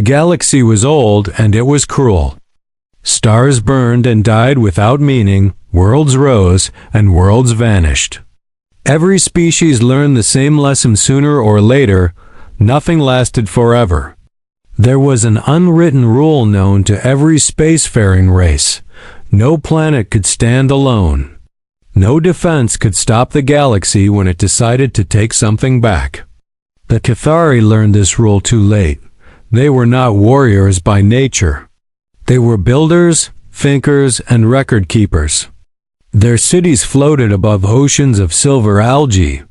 galaxy was old and it was cruel. Stars burned and died without meaning, worlds rose and worlds vanished. Every species learned the same lesson sooner or later. Nothing lasted forever. There was an unwritten rule known to every spacefaring race. No planet could stand alone. No defense could stop the galaxy when it decided to take something back. The Cathari learned this rule too late. They were not warriors by nature. They were builders, thinkers, and record keepers. Their cities floated above oceans of silver algae.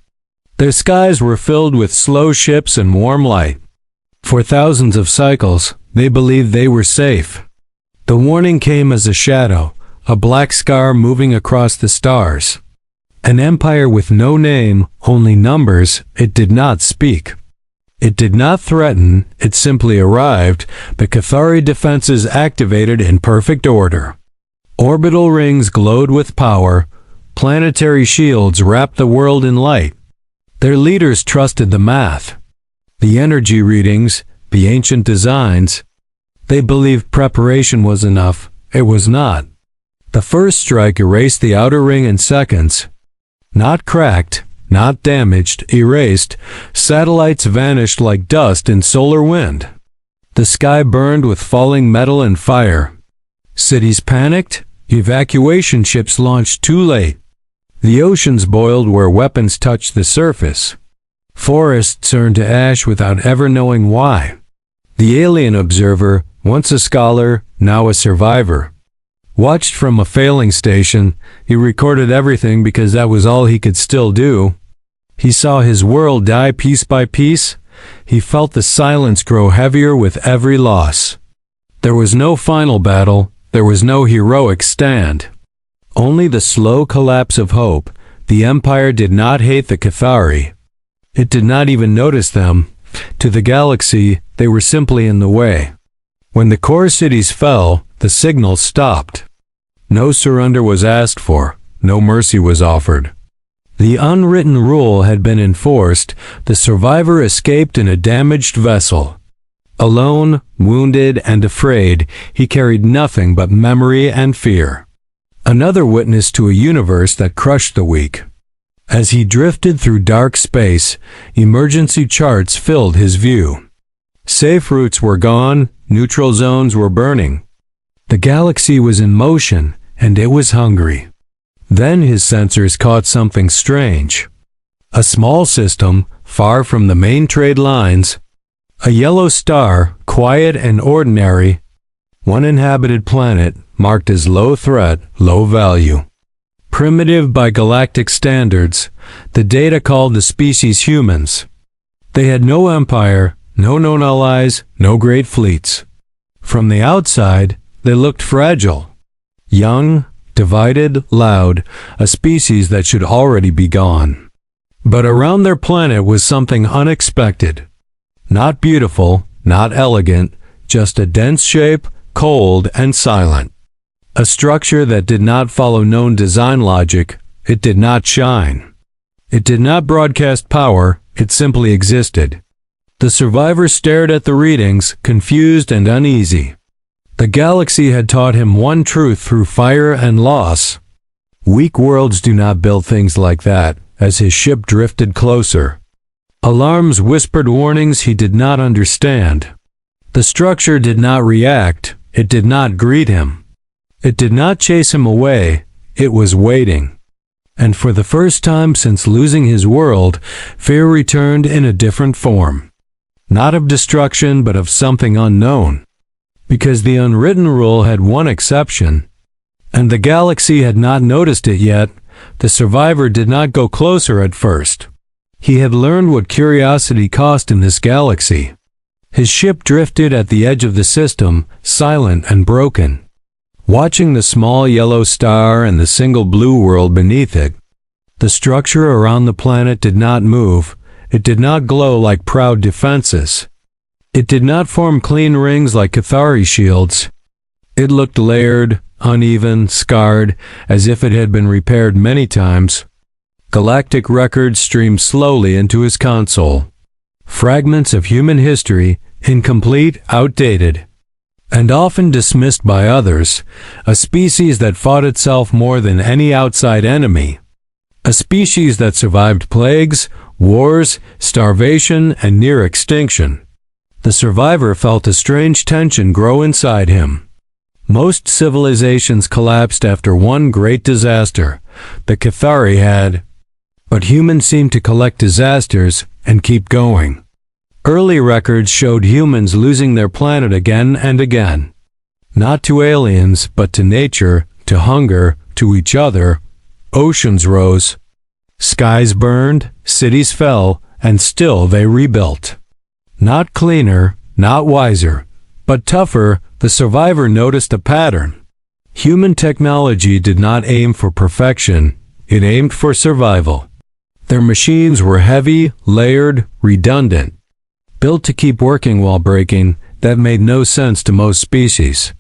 Their skies were filled with slow ships and warm light. For thousands of cycles, they believed they were safe. The warning came as a shadow, a black scar moving across the stars. An empire with no name, only numbers. It did not speak. It did not threaten, it simply arrived. The Cathari defenses activated in perfect order. Orbital rings glowed with power. Planetary shields wrapped the world in light. Their leaders trusted the math, the energy readings, the ancient designs. They believed preparation was enough. It was not. The first strike erased the outer ring in seconds. Not cracked, not damaged, erased. Satellites vanished like dust in solar wind. The sky burned with falling metal and fire. Cities panicked. Evacuation ships launched too late. The oceans boiled where weapons touched the surface. Forests turned to ash without ever knowing why. The alien observer, once a scholar, now a survivor, watched from a failing station. He recorded everything because that was all he could still do. He saw his world die piece by piece. He felt the silence grow heavier with every loss. There was no final battle. There was no heroic stand. Only the slow collapse of hope. The Empire did not hate the Cathari. It did not even notice them. To the galaxy, they were simply in the way. When the core cities fell, the signal stopped. No surrender was asked for. No mercy was offered. The unwritten rule had been enforced. The survivor escaped in a damaged vessel. Alone, wounded, and afraid, he carried nothing but memory and fear. Another witness to a universe that crushed the weak. As he drifted through dark space, emergency charts filled his view. Safe routes were gone, neutral zones were burning. The galaxy was in motion, and it was hungry. Then his sensors caught something strange. A small system, far from the main trade lines. A yellow star, quiet and ordinary. One inhabited planet, marked as low threat, low value. Primitive by galactic standards, the data called the species humans. They had no empire, no known allies, no great fleets. From the outside, they looked fragile. Young, divided, loud, a species that should already be gone. But around their planet was something unexpected. Not beautiful, not elegant, just a dense shape, cold and silent. A structure that did not follow known design logic. It did not shine. It did not broadcast power, it simply existed. The survivor stared at the readings, confused and uneasy. The galaxy had taught him one truth through fire and loss. Weak worlds do not build things like that. As his ship drifted closer, alarms whispered warnings he did not understand. The structure did not react. It did not greet him. It did not chase him away. It was waiting. And for the first time since losing his world, fear returned in a different form. Not of destruction, but of something unknown. Because the unwritten rule had one exception, and the galaxy had not noticed it yet. The survivor did not go closer at first. He had learned what curiosity cost in this galaxy. His ship drifted at the edge of the system, silent and broken, watching the small yellow star and the single blue world beneath it. The structure around the planet did not move. It did not glow like proud defenses. It did not form clean rings like Cathari shields. It looked layered, uneven, scarred, as if it had been repaired many times. Galactic records streamed slowly into his console. Fragments of human history, incomplete, outdated, and often dismissed by others, a species that fought itself more than any outside enemy, a species that survived plagues, wars, starvation, and near extinction. The survivor felt a strange tension grow inside him. Most civilizations collapsed after one great disaster. The Cathari had. But humans seemed to collect disasters and keep going. Early records showed humans losing their planet again and again. Not to aliens, but to nature, to hunger, to each other. Oceans rose. Skies burned, cities fell, and still they rebuilt. Not cleaner, not wiser, but tougher, the survivor noticed a pattern. Human technology did not aim for perfection, it aimed for survival. Their machines were heavy, layered, redundant. Built to keep working while breaking, that made no sense to most species.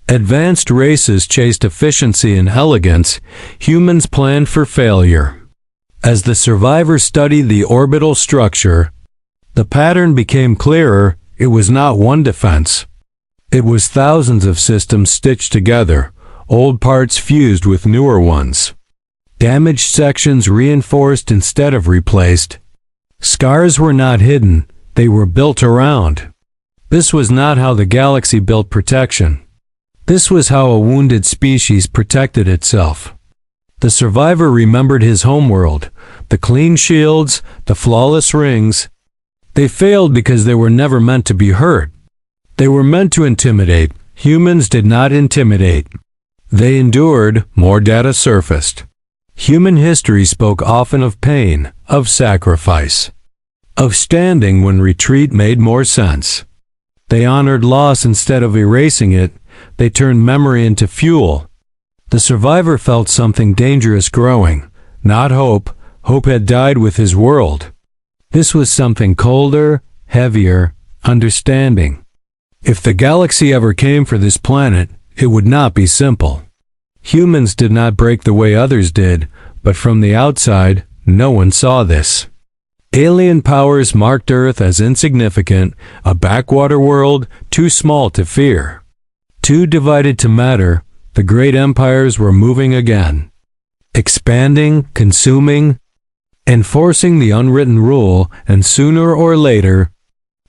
Advanced races chased efficiency and elegance, humans planned for failure. As the survivor studied the orbital structure, the pattern became clearer. It was not one defense. It was thousands of systems stitched together, old parts fused with newer ones. Damaged sections reinforced instead of replaced. Scars were not hidden, they were built around. This was not how the galaxy built protection. This was how a wounded species protected itself. The survivor remembered his homeworld, the clean shields, the flawless rings. They failed because they were never meant to be hurt. They were meant to intimidate. Humans did not intimidate. They endured. More data surfaced. Human history spoke often of pain, of sacrifice, of standing when retreat made more sense. They honored loss instead of erasing it. They turned memory into fuel. The survivor felt something dangerous growing, not hope. Hope had died with his world. This was something colder, heavier, understanding. If the galaxy ever came for this planet, it would not be simple. Humans did not break the way others did, but from the outside, no one saw this. Alien powers marked Earth as insignificant, a backwater world too small to fear. Too divided to matter, the great empires were moving again. Expanding, consuming, enforcing the unwritten rule, and sooner or later,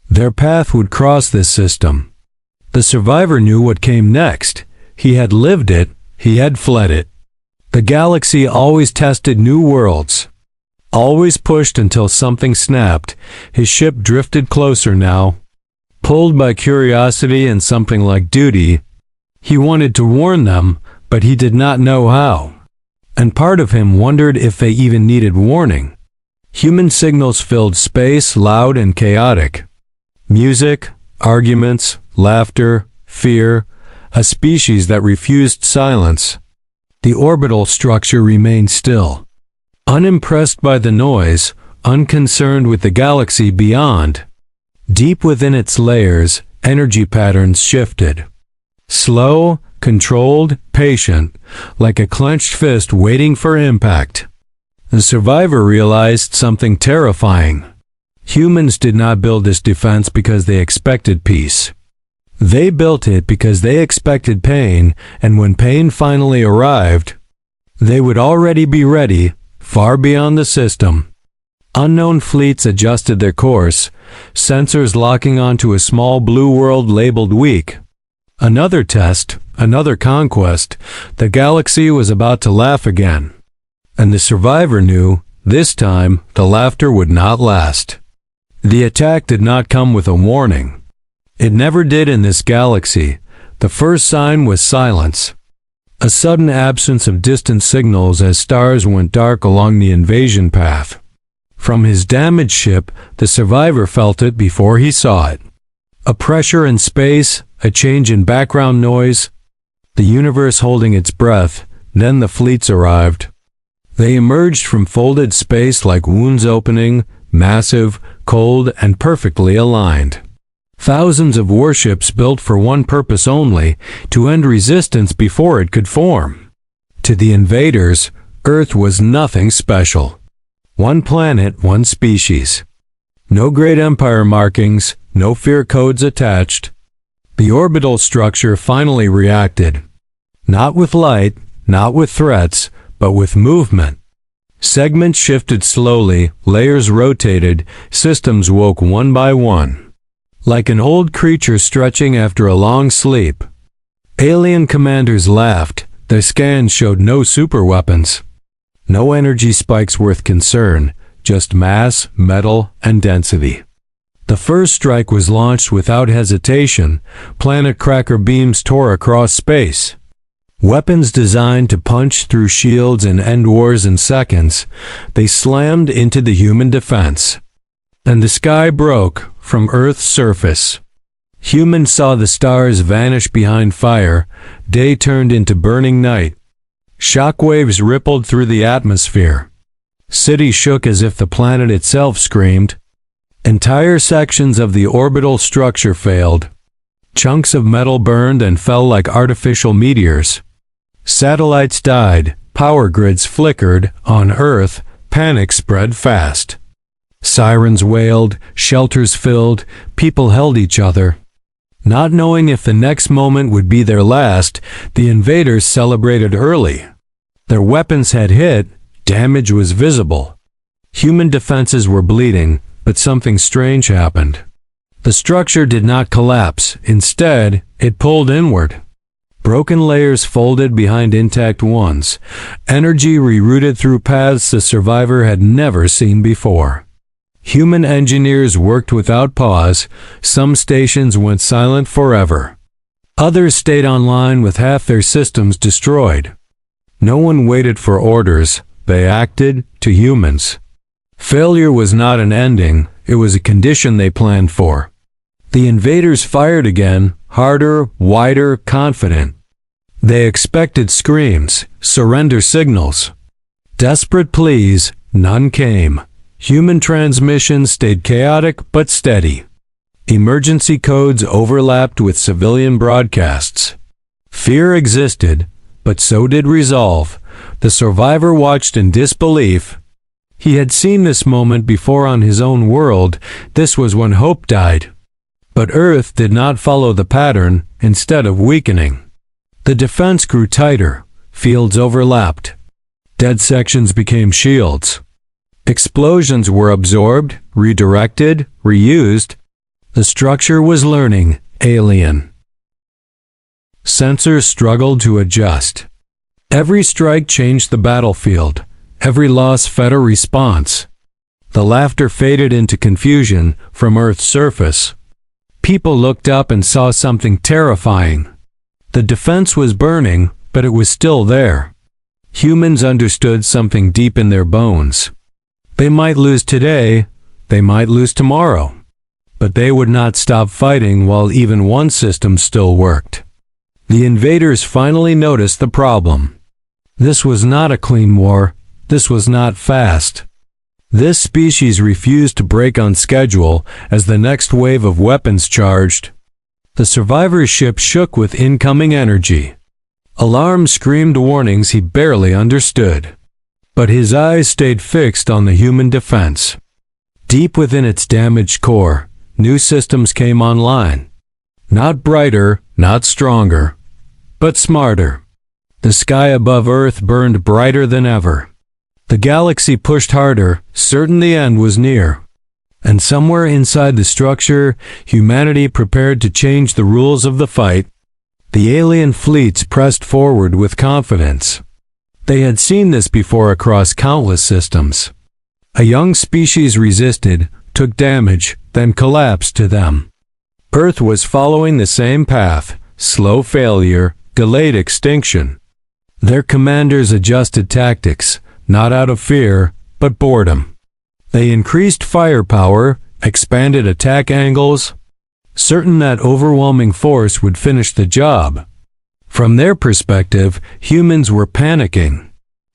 their path would cross this system. The survivor knew what came next. He had lived it, he had fled it. The galaxy always tested new worlds, always pushed until something snapped. His ship drifted closer now, pulled by curiosity and something like duty. He wanted to warn them, but he did not know how. And part of him wondered if they even needed warning. Human signals filled space, loud and chaotic. Music, arguments, laughter, fear, a species that refused silence. The orbital structure remained still, unimpressed by the noise, unconcerned with the galaxy beyond. Deep within its layers, energy patterns shifted. Slow, controlled, patient, like a clenched fist waiting for impact. The survivor realized something terrifying. Humans did not build this defense because they expected peace. They built it because they expected pain, and when pain finally arrived, they would already be ready, far beyond the system. Unknown fleets adjusted their course, sensors locking onto a small blue world labeled weak. Another test, another conquest. The galaxy was about to laugh again. And the survivor knew, this time, the laughter would not last. The attack did not come with a warning. It never did in this galaxy. The first sign was silence. A sudden absence of distant signals as stars went dark along the invasion path. From his damaged ship, the survivor felt it before he saw it. A pressure in space, a change in background noise, the universe holding its breath. Then the fleets arrived. They emerged from folded space like wounds opening, massive, cold, and perfectly aligned. Thousands of warships built for one purpose only, to end resistance before it could form. To the invaders, Earth was nothing special. One planet, one species. No great empire markings, no fear codes attached. The orbital structure finally reacted. Not with light, not with threats, but with movement. Segments shifted slowly, layers rotated, systems woke one by one. Like an old creature stretching after a long sleep. Alien commanders laughed. Their scans showed no superweapons. No energy spikes worth concern, just mass, metal, and density. The first strike was launched without hesitation. Planet cracker beams tore across space. Weapons designed to punch through shields and end wars in seconds, they slammed into the human defense. And the sky broke from Earth's surface. Humans saw the stars vanish behind fire. Day turned into burning night. Shockwaves rippled through the atmosphere. Cities shook as if the planet itself screamed. Entire sections of the orbital structure failed. Chunks of metal burned and fell like artificial meteors. Satellites died, power grids flickered. On Earth, panic spread fast. Sirens wailed, shelters filled, people held each other. Not knowing if the next moment would be their last, the invaders celebrated early. Their weapons had hit, damage was visible. Human defenses were bleeding, but something strange happened. The structure did not collapse. Instead, it pulled inward. Broken layers folded behind intact ones. Energy rerouted through paths the survivor had never seen before. Human engineers worked without pause. Some stations went silent forever. Others stayed online with half their systems destroyed. No one waited for orders. They acted to humans. Failure was not an ending, it was a condition they planned for. The invaders fired again, harder, wider, confident. They expected screams, surrender signals. Desperate pleas, none came. Human transmissions stayed chaotic but steady. Emergency codes overlapped with civilian broadcasts. Fear existed, but so did resolve. The survivor watched in disbelief. He had seen this moment before on his own world. This was when hope died. But Earth did not follow the pattern, instead of weakening. The defense grew tighter. Fields overlapped. Dead sections became shields. Explosions were absorbed, redirected, reused. The structure was learning, alien. Sensors struggled to adjust. Every strike changed the battlefield. Every loss fed a response. The laughter faded into confusion from Earth's surface. People looked up and saw something terrifying. The defense was burning, but it was still there. Humans understood something deep in their bones. They might lose today, they might lose tomorrow, but they would not stop fighting while even one system still worked. The invaders finally noticed the problem. This was not a clean war. This was not fast. This species refused to break on schedule as the next wave of weapons charged. The survivor's ship shook with incoming energy. Alarms screamed warnings he barely understood. But his eyes stayed fixed on the human defense. Deep within its damaged core, new systems came online. Not brighter, not stronger, but smarter. The sky above Earth burned brighter than ever. The galaxy pushed harder, certain the end was near. And somewhere inside the structure, humanity prepared to change the rules of the fight. The alien fleets pressed forward with confidence. They had seen this before across countless systems. A young species resisted, took damage, then collapsed to them. Earth was following the same path, slow failure, delayed extinction. Their commanders adjusted tactics, not out of fear, but boredom. They increased firepower, expanded attack angles, certain that overwhelming force would finish the job. From their perspective, humans were panicking.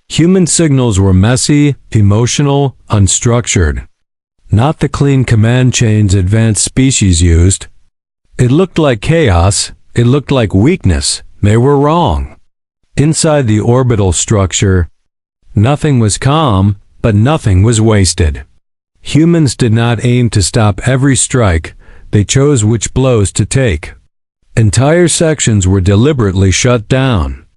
Human signals were messy, emotional, unstructured. Not the clean command chains advanced species used. It looked like chaos, it looked like weakness. They were wrong. Inside the orbital structure, nothing was calm, but nothing was wasted. Humans did not aim to stop every strike, they chose which blows to take. Entire sections were deliberately shut down.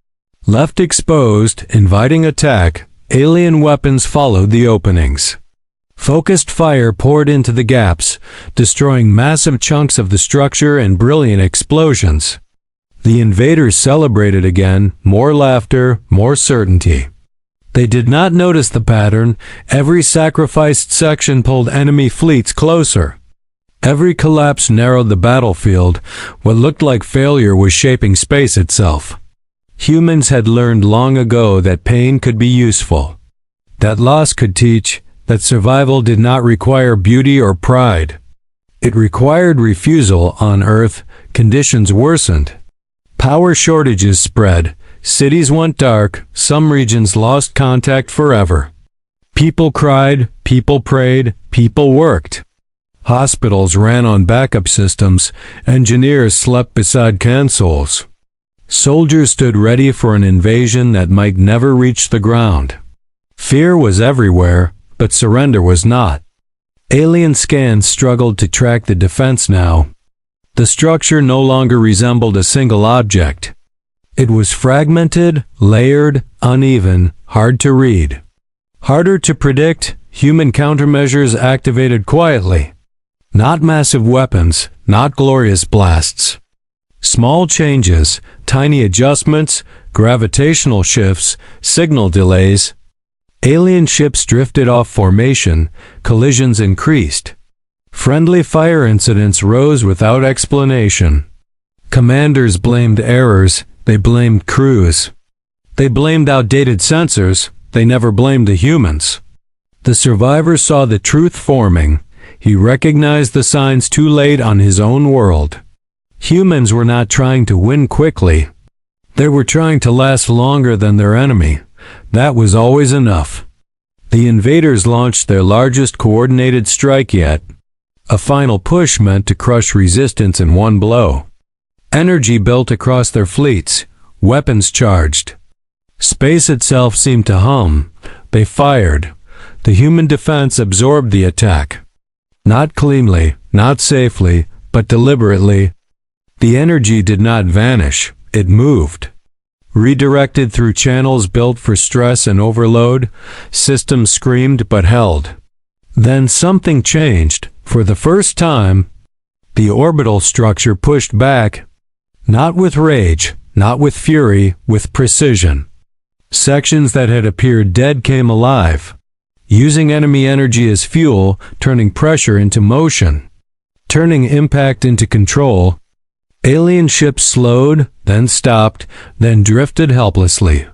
Left exposed, inviting attack, alien weapons followed the openings. Focused fire poured into the gaps, destroying massive chunks of the structure and brilliant explosions. The invaders celebrated again, more laughter, more certainty. They did not notice the pattern. Every sacrificed section pulled enemy fleets closer. Every collapse narrowed the battlefield. What looked like failure was shaping space itself. Humans had learned long ago that pain could be useful, that loss could teach, that survival did not require beauty or pride. It required refusal. On Earth, conditions worsened. Power shortages spread. Cities went dark. Some regions lost contact forever. People cried, people prayed, people worked. Hospitals ran on backup systems. Engineers slept beside consoles. Soldiers stood ready for an invasion that might never reach the ground. Fear was everywhere, but surrender was not. Alien scans struggled to track the defense now. The structure no longer resembled a single object. It was fragmented, layered, uneven, hard to read. Harder to predict, human countermeasures activated quietly. Not massive weapons, not glorious blasts. Small changes, tiny adjustments, gravitational shifts, signal delays. Alien ships drifted off formation, collisions increased. Friendly fire incidents rose without explanation. Commanders blamed errors, they blamed crews. They blamed outdated sensors, they never blamed the humans. The survivor saw the truth forming. He recognized the signs too late on his own world. Humans were not trying to win quickly. They were trying to last longer than their enemy. That was always enough. The invaders launched their largest coordinated strike yet. A final push meant to crush resistance in one blow. Energy built across their fleets. Weapons charged. Space itself seemed to hum. They fired. The human defense absorbed the attack. Not cleanly, not safely, but deliberately. The energy did not vanish, it moved. Redirected through channels built for stress and overload, systems screamed but held. Then something changed. For the first time, the orbital structure pushed back. Not with rage, not with fury, with precision. Sections that had appeared dead came alive, using enemy energy as fuel, turning pressure into motion, turning impact into control. Alien ships slowed, then stopped, then drifted helplessly.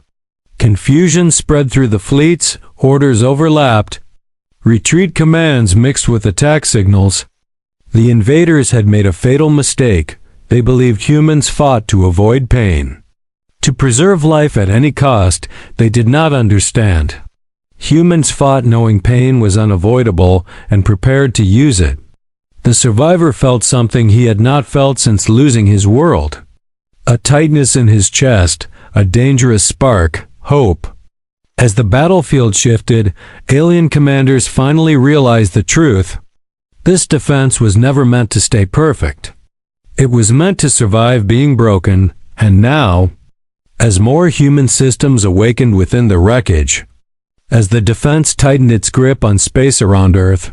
Confusion spread through the fleets, orders overlapped. Retreat commands mixed with attack signals. The invaders had made a fatal mistake. They believed humans fought to avoid pain. To preserve life at any cost, they did not understand. Humans fought knowing pain was unavoidable and prepared to use it. The survivor felt something he had not felt since losing his world. A tightness in his chest, a dangerous spark, hope. As the battlefield shifted, alien commanders finally realized the truth. This defense was never meant to stay perfect. It was meant to survive being broken, and now, as more human systems awakened within the wreckage, as the defense tightened its grip on space around Earth,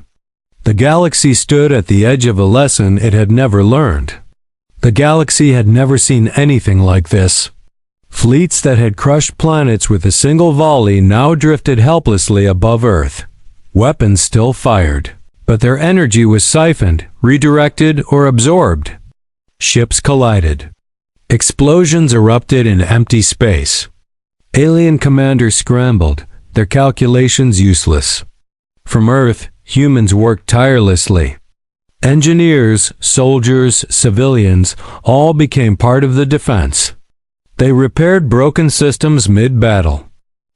the galaxy stood at the edge of a lesson it had never learned. The galaxy had never seen anything like this. Fleets that had crushed planets with a single volley now drifted helplessly above Earth. Weapons still fired, but their energy was siphoned, redirected, or absorbed. Ships collided. Explosions erupted in empty space. Alien commanders scrambled, their calculations useless. From Earth, humans worked tirelessly. Engineers, soldiers, civilians, all became part of the defense. They repaired broken systems mid-battle.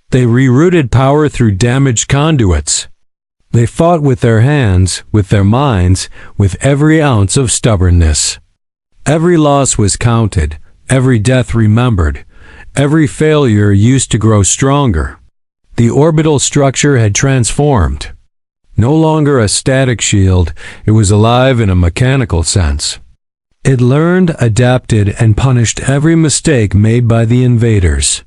They rerouted power through damaged conduits. They fought with their hands, with their minds, with every ounce of stubbornness. Every loss was counted, every death remembered, every failure used to grow stronger. The orbital structure had transformed. No longer a static shield, it was alive in a mechanical sense. It learned, adapted, and punished every mistake made by the invaders.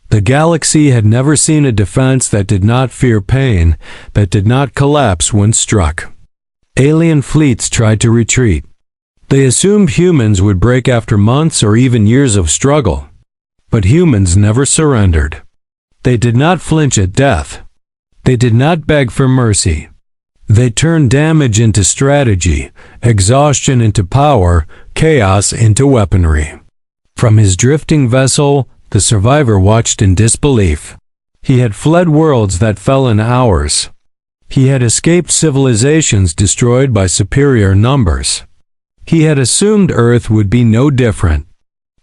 The galaxy had never seen a defense that did not fear pain, that did not collapse when struck. Alien fleets tried to retreat. They assumed humans would break after months or even years of struggle. But humans never surrendered. They did not flinch at death. They did not beg for mercy. They turned damage into strategy, exhaustion into power, chaos into weaponry. From his drifting vessel, the survivor watched in disbelief. He had fled worlds that fell in hours. He had escaped civilizations destroyed by superior numbers. He had assumed Earth would be no different.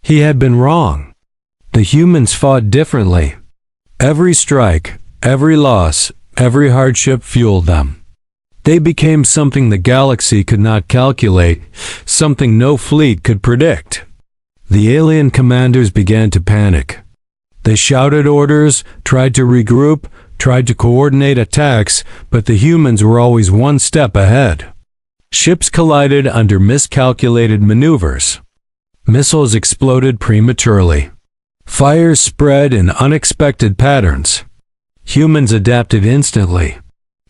He had been wrong. The humans fought differently. Every strike, every loss, every hardship fueled them. They became something the galaxy could not calculate, something no fleet could predict. The alien commanders began to panic. They shouted orders, tried to regroup, tried to coordinate attacks, but the humans were always one step ahead. Ships collided under miscalculated maneuvers. Missiles exploded prematurely. Fires spread in unexpected patterns. Humans adapted instantly.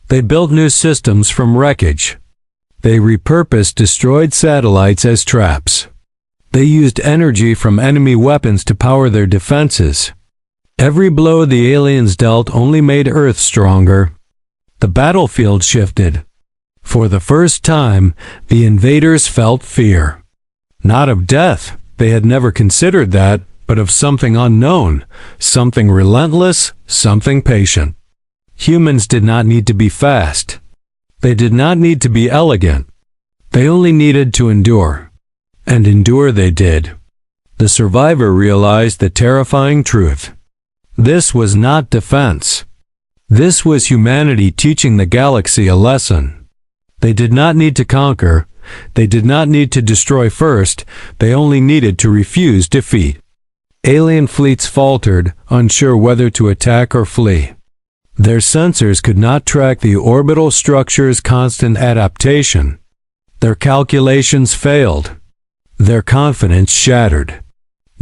They built new systems from wreckage. They repurposed destroyed satellites as traps. They used energy from enemy weapons to power their defenses. Every blow the aliens dealt only made Earth stronger. The battlefield shifted. For the first time, the invaders felt fear. Not of death, they had never considered that, but of something unknown, something relentless, something patient. Humans did not need to be fast. They did not need to be elegant. They only needed to endure. And endure they did. The survivor realized the terrifying truth. This was not defense. This was humanity teaching the galaxy a lesson. They did not need to conquer. They did not need to destroy first. They only needed to refuse defeat. Alien fleets faltered, unsure whether to attack or flee. Their sensors could not track the orbital structure's constant adaptation. Their calculations failed. Their confidence shattered.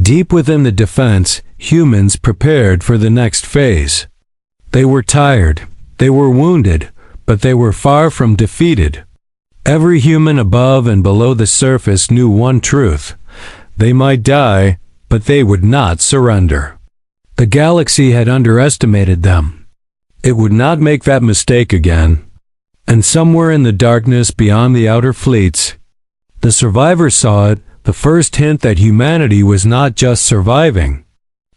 Deep within the defense, humans prepared for the next phase. They were tired, they were wounded, but they were far from defeated. Every human above and below the surface knew one truth. They might die, but they would not surrender. The galaxy had underestimated them. It would not make that mistake again. And somewhere in the darkness beyond the outer fleets, the survivors saw it, the first hint that humanity was not just surviving.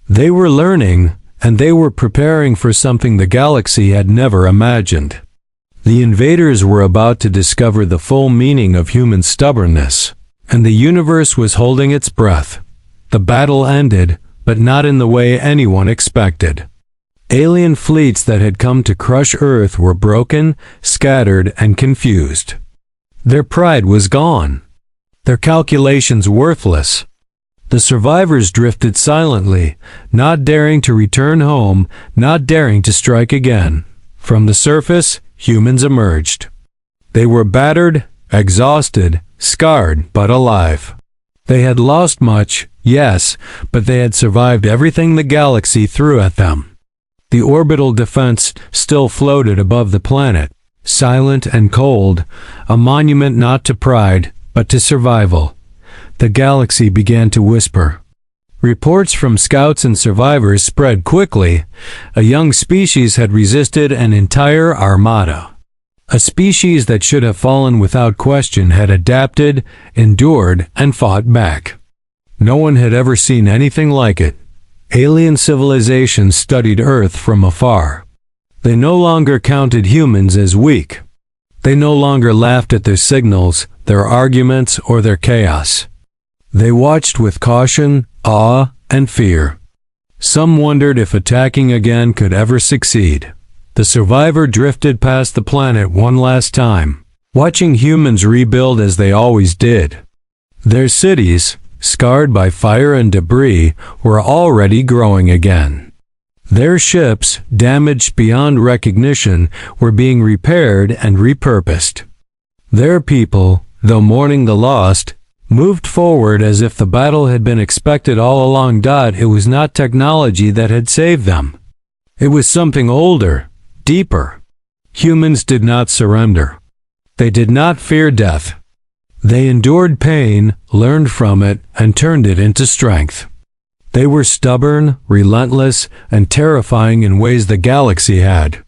They were learning, and they were preparing for something the galaxy had never imagined. The invaders were about to discover the full meaning of human stubbornness, and the universe was holding its breath. The battle ended, but not in the way anyone expected. Alien fleets that had come to crush Earth were broken, scattered, and confused. Their pride was gone. Their calculations worthless. The survivors drifted silently, not daring to return home, not daring to strike again. From the surface, humans emerged. They were battered, exhausted, scarred, but alive. They had lost much, yes, but they had survived everything the galaxy threw at them. The orbital defense still floated above the planet, silent and cold, a monument not to pride, but to survival. The galaxy began to whisper. Reports from scouts and survivors spread quickly. A young species had resisted an entire armada. A species that should have fallen without question had adapted, endured, and fought back. No one had ever seen anything like it. Alien civilizations studied Earth from afar. They no longer counted humans as weak. They no longer laughed at their signals, their arguments, or their chaos. They watched with caution, awe, and fear. Some wondered if attacking again could ever succeed. The survivor drifted past the planet one last time, watching humans rebuild as they always did. Their cities, scarred by fire and debris, were already growing again. Their ships, damaged beyond recognition, were being repaired and repurposed. Their people, though mourning the lost, moved forward as if the battle had been expected all along. It was not technology that had saved them. It was something older, deeper. Humans did not surrender. They did not fear death. They endured pain, learned from it, and turned it into strength. They were stubborn, relentless, and terrifying in ways the galaxy had